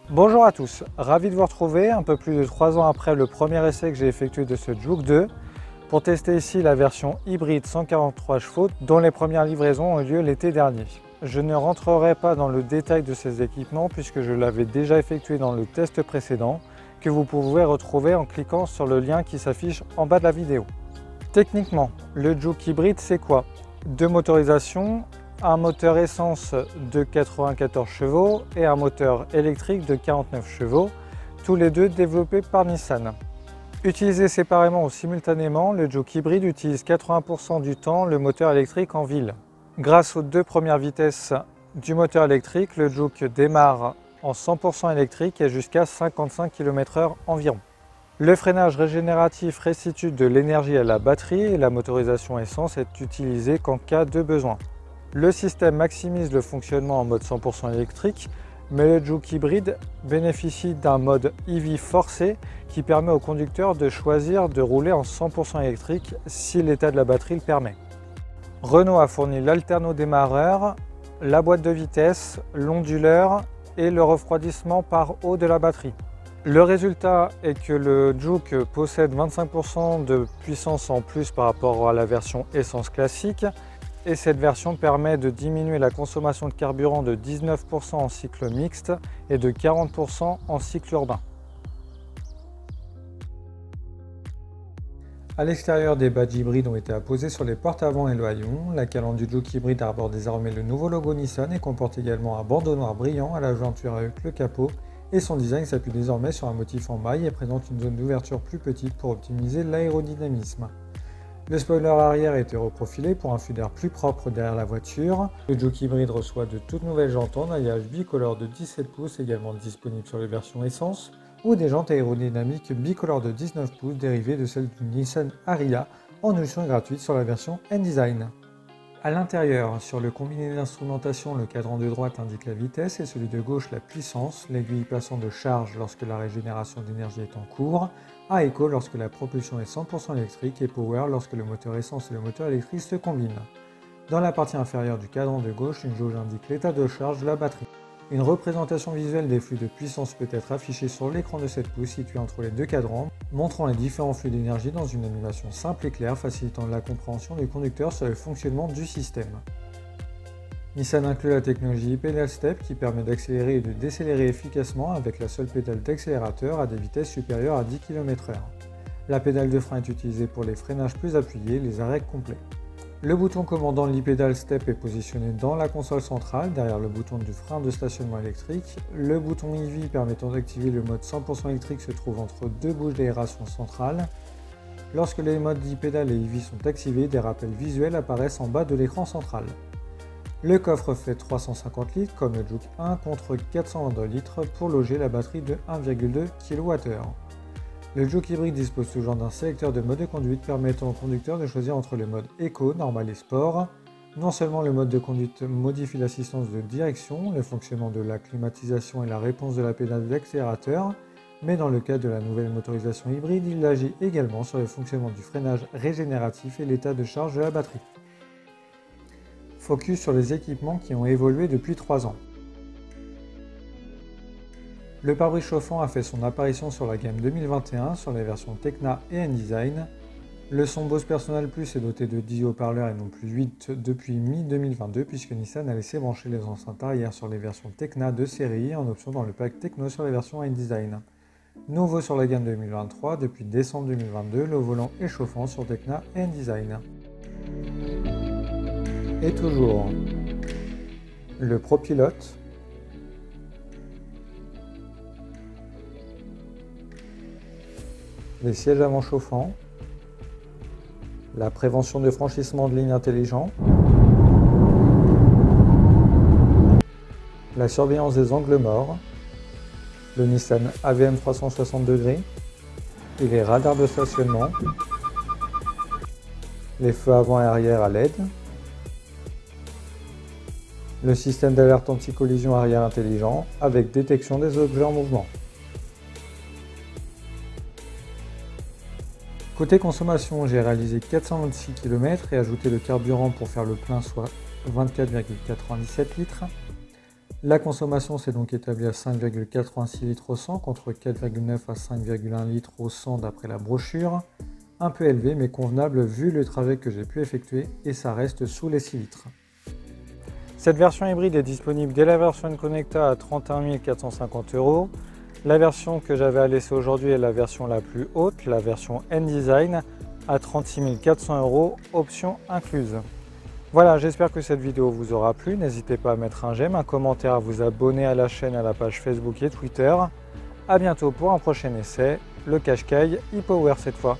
Bonjour à tous, ravi de vous retrouver un peu plus de 3 ans après le premier essai que j'ai effectué de ce Juke 2 pour tester ici la version hybride 143 chevaux dont les premières livraisons ont eu lieu l'été dernier. Je ne rentrerai pas dans le détail de ces équipements puisque je l'avais déjà effectué dans le test précédent que vous pouvez retrouver en cliquant sur le lien qui s'affiche en bas de la vidéo. Techniquement, le Juke hybride c'est quoi? 2 motorisations, un moteur essence de 94 chevaux et un moteur électrique de 49 chevaux, tous les deux développés par Nissan. Utilisé séparément ou simultanément, le Juke hybride utilise 80% du temps le moteur électrique en ville. Grâce aux 2 premières vitesses du moteur électrique, le Juke démarre en 100% électrique et jusqu'à 55 km/h environ. Le freinage régénératif restitue de l'énergie à la batterie et la motorisation essence est utilisée qu'en cas de besoin. Le système maximise le fonctionnement en mode 100% électrique, mais le Juke hybride bénéficie d'un mode EV forcé qui permet au conducteur de choisir de rouler en 100% électrique si l'état de la batterie le permet. Renault a fourni l'alternodémarreur, la boîte de vitesse, l'onduleur et le refroidissement par eau de la batterie. Le résultat est que le Juke possède 25% de puissance en plus par rapport à la version essence classique. Et cette version permet de diminuer la consommation de carburant de 19% en cycle mixte et de 40% en cycle urbain. À l'extérieur, des badges hybrides ont été apposés sur les portes avant et le haillon. La calandre du Juke hybride arbore désormais le nouveau logo Nissan et comporte également un bandeau noir brillant à la jointure avec le capot. Et son design s'appuie désormais sur un motif en maille et présente une zone d'ouverture plus petite pour optimiser l'aérodynamisme. Le spoiler arrière a été reprofilé pour un flux d'air plus propre derrière la voiture. Le Juke hybride reçoit de toutes nouvelles jantes en alliage bicolore de 17 pouces également disponibles sur les versions essence ou des jantes aérodynamiques bicolore de 19 pouces dérivées de celles du Nissan Ariya en option gratuite sur la version N-Design. À l'intérieur, sur le combiné d'instrumentation, le cadran de droite indique la vitesse et celui de gauche la puissance, l'aiguille passant de charge lorsque la régénération d'énergie est en cours, à écho lorsque la propulsion est 100% électrique et power lorsque le moteur essence et le moteur électrique se combinent. Dans la partie inférieure du cadran de gauche, une jauge indique l'état de charge de la batterie. Une représentation visuelle des flux de puissance peut être affichée sur l'écran de 7 pouces situé entre les 2 cadrans, montrant les différents flux d'énergie dans une animation simple et claire facilitant la compréhension du conducteur sur le fonctionnement du système. Nissan inclut la technologie Pedal Step qui permet d'accélérer et de décélérer efficacement avec la seule pédale d'accélérateur à des vitesses supérieures à 10 km/h. La pédale de frein est utilisée pour les freinages plus appuyés, les arrêts complets. Le bouton commandant l'e-Pedal Step est positionné dans la console centrale, derrière le bouton du frein de stationnement électrique. Le bouton EV permettant d'activer le mode 100% électrique se trouve entre 2 bouches d'aération centrale. Lorsque les modes e-Pedal et EV sont activés, des rappels visuels apparaissent en bas de l'écran central. Le coffre fait 350 litres comme le Juke 1 contre 422 litres pour loger la batterie de 1,2 kWh. Le Juke hybride dispose toujours d'un sélecteur de mode de conduite permettant au conducteur de choisir entre les modes Eco, Normal et Sport. Non seulement le mode de conduite modifie l'assistance de direction, le fonctionnement de la climatisation et la réponse de la pédale d'accélérateur, mais dans le cas de la nouvelle motorisation hybride, il agit également sur le fonctionnement du freinage régénératif et l'état de charge de la batterie. Focus sur les équipements qui ont évolué depuis 3 ans. Le pare-brise chauffant a fait son apparition sur la gamme 2021 sur les versions Tekna et N-Design. Le son Bose Personal Plus est doté de 10 haut-parleurs et non plus 8 depuis mi-2022 puisque Nissan a laissé brancher les enceintes arrière sur les versions Tekna de série en option dans le pack Techno sur les versions N-Design. Nouveau sur la gamme 2023, depuis décembre 2022, le volant est chauffant sur Tekna et N-Design. Et toujours le ProPilot, les sièges avant chauffants, la prévention de franchissement de lignes intelligent, la surveillance des angles morts, le Nissan AVM 360 degrés et les radars de stationnement, les feux avant et arrière à LED, le système d'alerte anti-collision arrière intelligent avec détection des objets en mouvement. Côté consommation, j'ai réalisé 426 km et ajouté le carburant pour faire le plein, soit 24,97 litres. La consommation s'est donc établie à 5,86 litres au 100 contre 4,9 à 5,1 litres au 100 d'après la brochure. Un peu élevé mais convenable vu le trajet que j'ai pu effectuer et ça reste sous les 6 litres. Cette version hybride est disponible dès la version Connecta à 31 450 €. La version que j'avais à laisser aujourd'hui est la version la plus haute, la version N-Design à 36 400 €, option incluse. Voilà, j'espère que cette vidéo vous aura plu. N'hésitez pas à mettre un j'aime, un commentaire, à vous abonner à la chaîne, à la page Facebook et Twitter. A bientôt pour un prochain essai, le Qashqai e-Power cette fois.